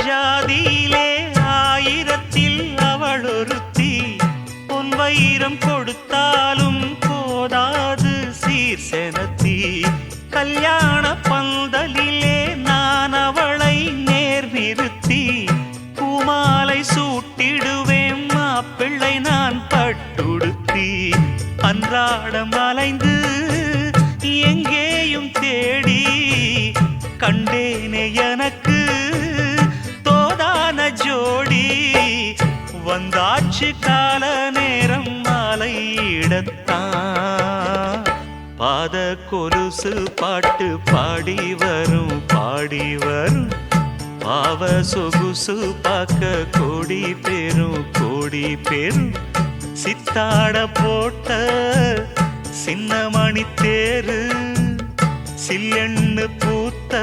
ஜாதியிலே ஆயிரத்தில் அவள் ஒருத்தி பொன் வைரம் கொடுத்தாலும் போதாது சீர் செனத்தி கல்யாண பந்தலிலே நான் அவளை நேர் நிறுத்தி பூமாலை சூட்டிடுவேன் மாப்பிள்ளை நான் பட்டுடுத்தி அன்றாடம் அலைந்து எங்கேயும் தேடி கண்டேனே எனக்கு தோதான ஜோடி வந்தாச்சு கால நேரம் மாலையிடத்தான் பாத கொலுசு பாட்டு பாடி வரும் பாவ சொகுசு பார்க்க கோடி பேரும் சித்தாட போட்ட சின்ன மணி தேரு சில்லெண்ணு பூத்த